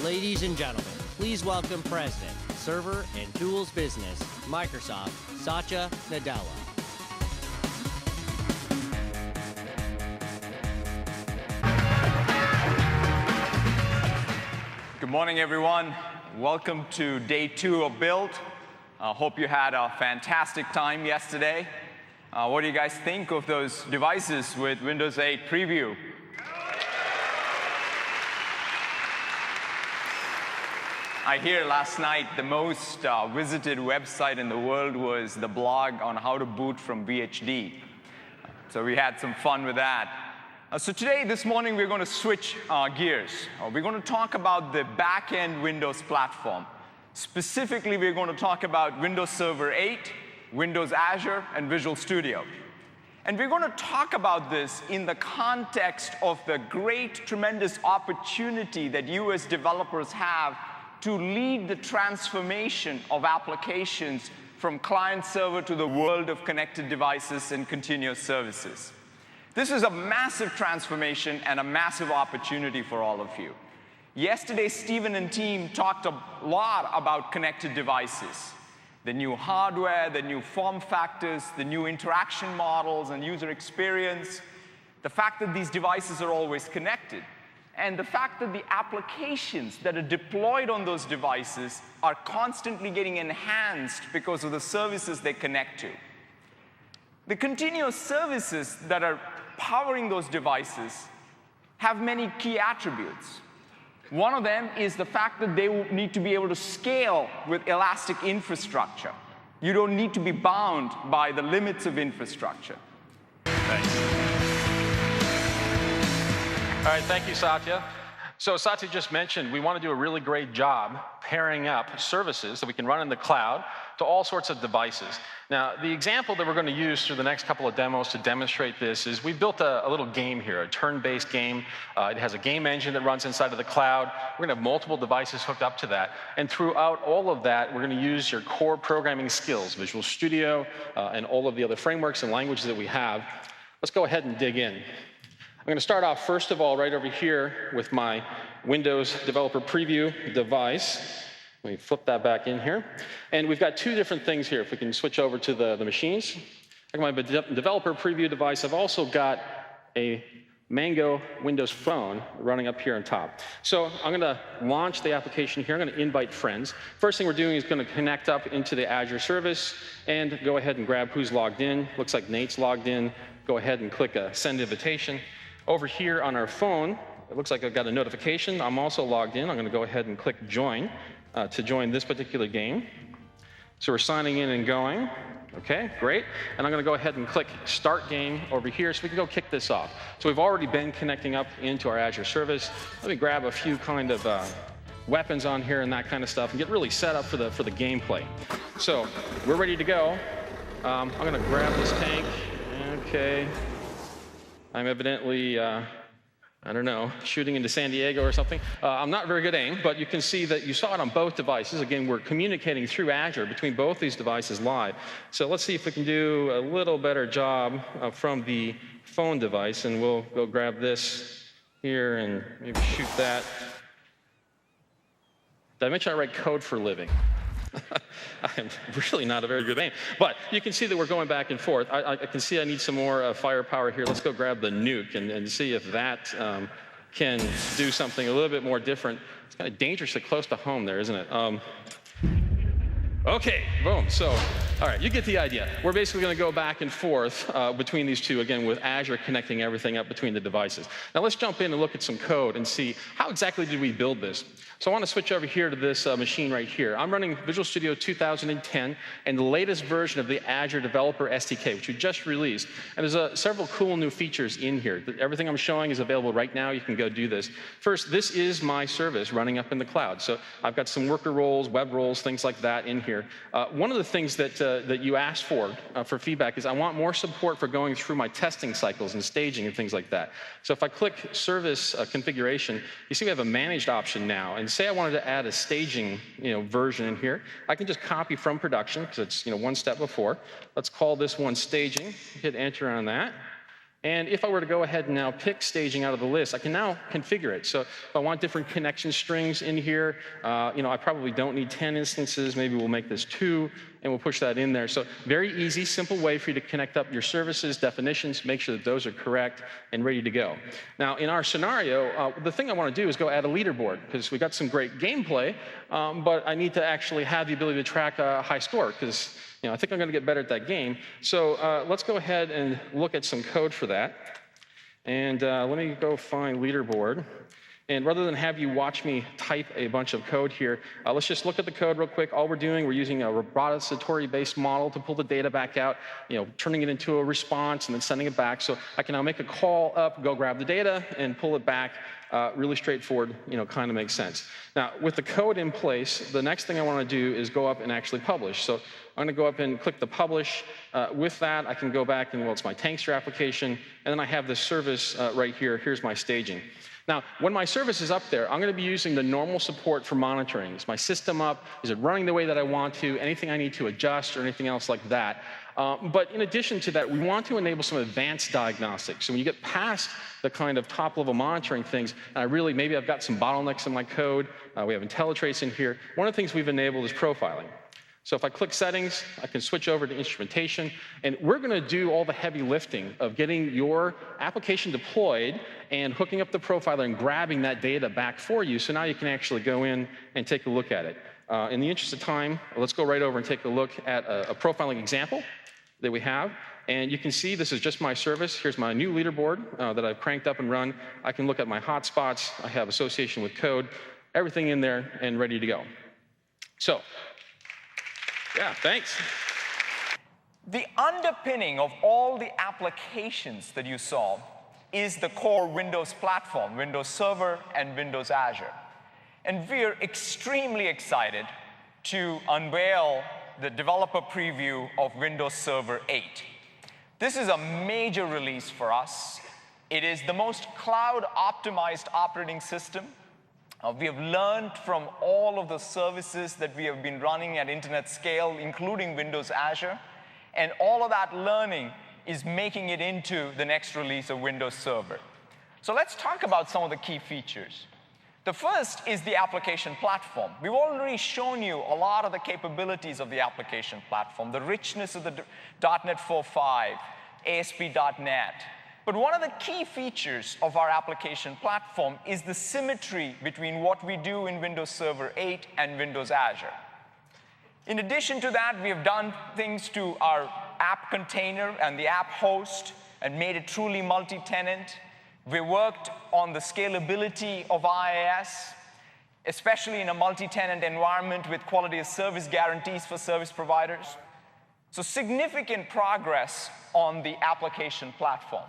Ladies and gentlemen, please welcome President, Server and Tools Business, Microsoft, Satya Nadella. Good morning, everyone. Welcome to day 2 of Build. Hope you had a fantastic time yesterday. What do you guys think of those devices with Windows 8 Preview? I hear last night the most visited website in the world was the blog on how to boot from VHD. So we had some fun with that. So today, this morning, we're going to switch gears. We're going to talk about the back-end Windows platform. Specifically, we're going to talk about Windows Server 8, Windows Azure, and Visual Studio. And we're going to talk about this in the context of the great, tremendous opportunity that you as developers have to lead the transformation of applications from client-server to the world of connected devices and continuous services. This is a massive transformation and a massive opportunity for all of you. Yesterday, Stephen and team talked a lot about connected devices, the new hardware, the new form factors, the new interaction models and user experience, the fact that these devices are always connected, and the fact that the applications that are deployed on those devices are constantly getting enhanced because of the services they connect to. The continuous services that are powering those devices have many key attributes. One of them is the fact that they need to be able to scale with elastic infrastructure. You don't need to be bound by the limits of infrastructure. Thanks. All right, thank you, Satya. So Satya just mentioned we want to do a really great job pairing up services that we can run in the cloud to all sorts of devices. Now, the example that we're going to use through the next couple of demos to demonstrate this is we built a little game here, a turn-based game. It has a game engine that runs inside of the cloud. We're going to have multiple devices hooked up to that. And throughout all of that, we're going to use your core programming skills, Visual Studio, and all of the other frameworks and languages that we have. Let's go ahead and dig in. I'm going to start off, first of all, right over here with my Windows Developer Preview device. Let me flip that back in here. And we've got two different things here. If we can switch over to the machines. I got my Developer Preview device. I've also got a Mango Windows Phone running up here on top. So I'm going to launch the application here. I'm going to invite friends. First thing we're doing is going to connect up into the Azure service and go ahead and grab who's logged in. Looks like Nate's logged in. Go ahead and click Send Invitation. Over here on our phone, it looks like I've got a notification. I'm also logged in. I'm going to go ahead and click Join to join this particular game. So we're signing in and going. OK, great. And I'm going to go ahead and click Start Game over here so we can go kick this off. So we've already been connecting up into our Azure service. Let me grab a few kind of weapons on here and that kind of stuff and get really set up for the gameplay. So we're ready to go. I'm going to grab this tank. OK. I'm evidently, I don't know, shooting into San Diego or something. I'm not very good at aim, but you can see that you saw it on both devices. Again, we're communicating through Azure between both these devices live. So let's see if we can do a little better job from the phone device, and we'll go grab this here and maybe shoot that. Did I mention I write code for a living? I'm really not a very good aim. But you can see that we're going back and forth. I can see I need some more firepower here. Let's go grab the nuke and see if that can do something a little bit more different. It's kind of dangerously close to home there, isn't it? OK, boom. So, all right, you get the idea. We're basically going to go back and forth between these two, again, with Azure connecting everything up between the devices. Now, let's jump in and look at some code and see how exactly did we build this. So I want to switch over here to this machine right here. I'm running Visual Studio 2010 and the latest version of the Azure Developer SDK, which we just released. And there's several cool new features in here. Everything I'm showing is available right now. You can go do this. First, this is my service running up in the cloud. So I've got some worker roles, web roles, things like that in here. One of the things that you asked for feedback is I want more support for going through my testing cycles and staging and things like that. So if I click Service Configuration, you see we have a Managed option now. And say I wanted to add a staging version in here, I can just copy from production because it's one step before. Let's call this one staging. Hit Enter on that. And if I were to go ahead and now pick staging out of the list, I can now configure it. So if I want different connection strings in here, I probably don't need 10 instances. Maybe we'll make this 2, and we'll push that in there. So very easy, simple way for you to connect up your services, definitions, make sure that those are correct and ready to go. Now, in our scenario, the thing I want to do is go add a leaderboard, because we got some great gameplay, but I need to actually have the ability to track a high score, because I think I'm going to get better at that game. So let's go ahead and look at some code for that. And let me go find leaderboard. And rather than have you watch me type a bunch of code here, let's just look at the code real quick. All we're doing, we're using a repository-based model to pull the data back out, turning it into a response and then sending it back. So I can now make a call up, go grab the data, and pull it back. Really straightforward, kind of makes sense. Now, with the code in place, the next thing I want to do is go up and actually publish. So I'm going to go up and click the publish. With that, I can go back and, it's my Tankster application, and then I have this service right here. Here's my staging. Now, when my service is up there, I'm going to be using the normal support for monitoring. Is my system up? Is it running the way that I want to? Anything I need to adjust or anything else like that? But in addition to that, we want to enable some advanced diagnostics. So when you get past the kind of top-level monitoring things, and maybe I've got some bottlenecks in my code, we have IntelliTrace in here, one of the things we've enabled is profiling. So if I click settings, I can switch over to instrumentation, and we're going to do all the heavy lifting of getting your application deployed and hooking up the profiler and grabbing that data back for you, so now you can actually go in and take a look at it. In the interest of time, let's go right over and take a look at a profiling example that we have. And you can see this is just my service. Here's my new leaderboard that I've cranked up and run. I can look at my hotspots. I have association with code, everything in there and ready to go. So, yeah, thanks. The underpinning of all the applications that you saw is the core Windows platform, Windows Server and Windows Azure. And we're extremely excited to unveil the developer preview of Windows Server 8. This is a major release for us. It is the most cloud-optimized operating system. We have learned from all of the services that we have been running at internet scale, including Windows Azure. And all of that learning is making it into the next release of Windows Server. So let's talk about some of the key features. The first is the application platform. We've already shown you a lot of the capabilities of the application platform, the richness of the .NET 4.5, ASP.NET. But one of the key features of our application platform is the symmetry between what we do in Windows Server 8 and Windows Azure. In addition to that, we have done things to our app container and the app host and made it truly multi-tenant. We worked on the scalability of IaaS, especially in a multi-tenant environment with quality of service guarantees for service providers. So significant progress on the application platform.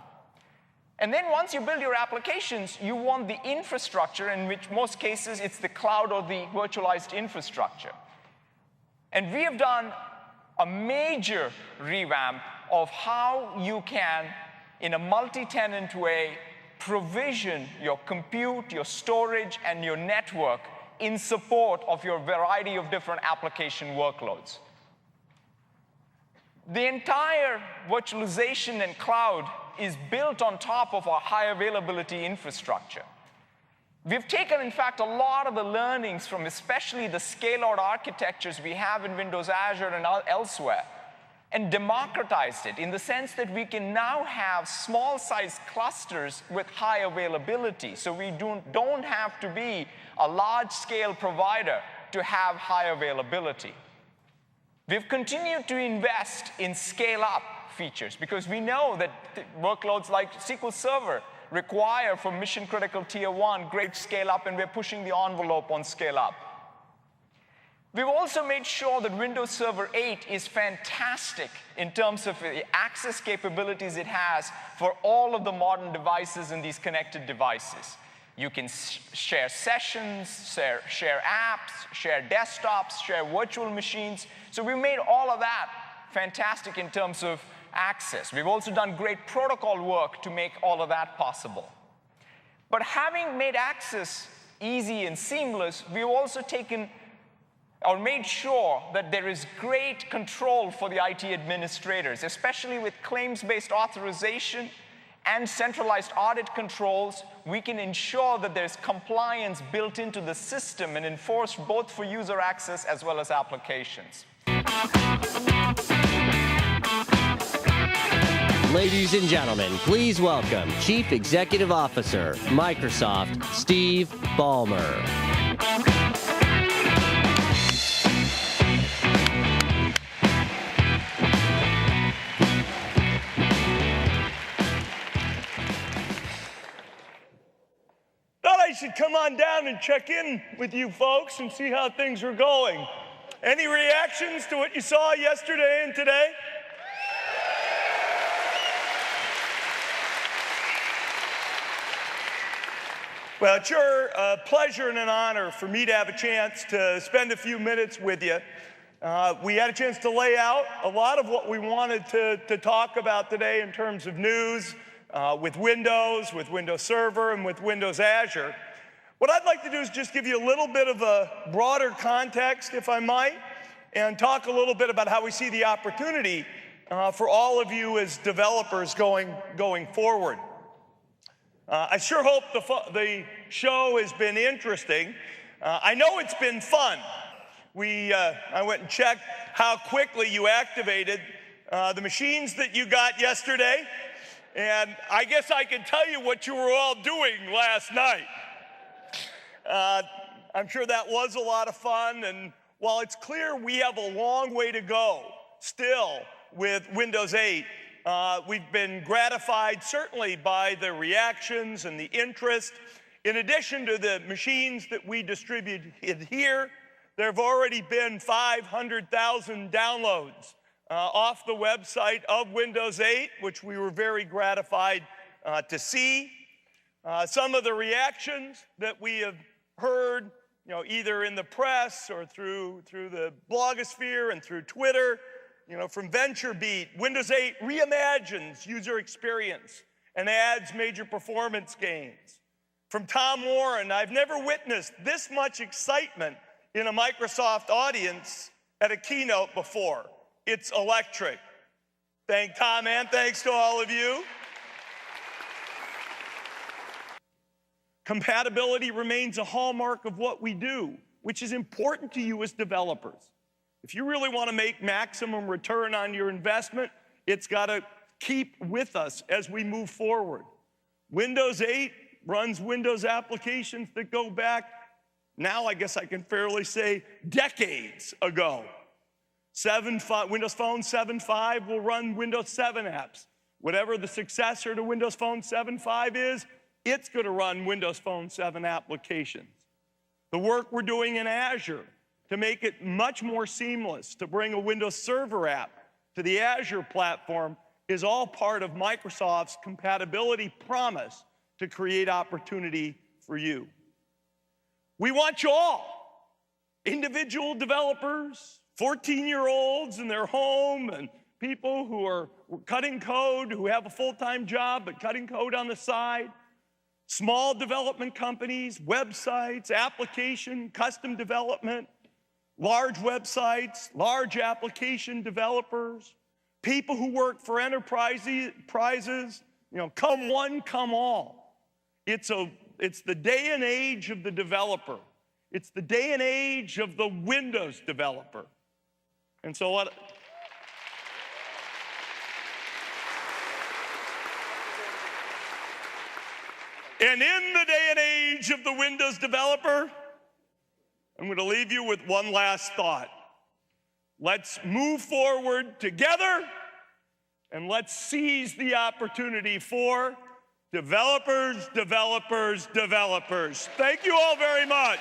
And then once you build your applications, you want the infrastructure, in which most cases it's the cloud or the virtualized infrastructure. And we have done a major revamp of how you can, in a multi-tenant way, provision your compute, your storage, and your network in support of your variety of different application workloads. The entire virtualization and cloud is built on top of our high availability infrastructure. We've taken, in fact, a lot of the learnings from especially the scale-out architectures we have in Windows Azure and elsewhere, and democratized it in the sense that we can now have small-sized clusters with high availability. So we don't have to be a large-scale provider to have high availability. We've continued to invest in scale-up features because we know that workloads like SQL Server require, for mission-critical Tier 1, great scale-up, and we're pushing the envelope on scale-up. We've also made sure that Windows Server 8 is fantastic in terms of the access capabilities it has for all of the modern devices and these connected devices. You can share sessions, share apps, share desktops, share virtual machines. So we made all of that fantastic in terms of access. We've also done great protocol work to make all of that possible. But having made access easy and seamless, we've also made sure that there is great control for the IT administrators, especially with claims-based authorization and centralized audit controls, we can ensure that there's compliance built into the system and enforced both for user access as well as applications. Ladies and gentlemen, please welcome Chief Executive Officer, Microsoft, Steve Ballmer. Thought I should come on down and check in with you folks and see how things are going. Any reactions to what you saw yesterday and today? Well, it's sure a pleasure and an honor for me to have a chance to spend a few minutes with you. We had a chance to lay out a lot of what we wanted to talk about today in terms of news with Windows Server, and with Windows Azure. What I'd like to do is just give you a little bit of a broader context, if I might, and talk a little bit about how we see the opportunity for all of you as developers going forward. I sure hope the show has been interesting. I know it's been fun. I went and checked how quickly you activated the machines that you got yesterday, and I guess I can tell you what you were all doing last night. I'm sure that was a lot of fun, and while it's clear we have a long way to go still with Windows 8, we've been gratified certainly by the reactions and the interest. In addition to the machines that we distributed here, there have already been 500,000 downloads off the website of Windows 8, which we were very gratified to see. Some of the reactions that we have heard, either in the press or through the blogosphere and through Twitter, from VentureBeat, Windows 8 reimagines user experience and adds major performance gains. From Tom Warren, I've never witnessed this much excitement in a Microsoft audience at a keynote before. It's electric. Thank Tom, and thanks to all of you. Compatibility remains a hallmark of what we do, which is important to you as developers. If you really want to make maximum return on your investment, it's got to keep with us as we move forward. Windows 8 runs Windows applications that go back, now I guess I can fairly say, decades ago. Windows Phone 7.5 will run Windows 7 apps. Whatever the successor to Windows Phone 7.5 is, it's going to run Windows Phone 7 applications. The work we're doing in Azure to make it much more seamless to bring a Windows Server app to the Azure platform is all part of Microsoft's compatibility promise to create opportunity for you. We want you all, individual developers, 14-year-olds in their home, and people who are cutting code, who have a full-time job but cutting code on the side, small development companies, websites, application, custom development, large websites, large application developers, people who work for enterprises, come one, come all. It's the day and age of the developer. It's the day and age of the Windows developer. And so what? And in the day and age of the Windows developer, I'm going to leave you with one last thought. Let's move forward together, and let's seize the opportunity for developers, developers, developers. Thank you all very much.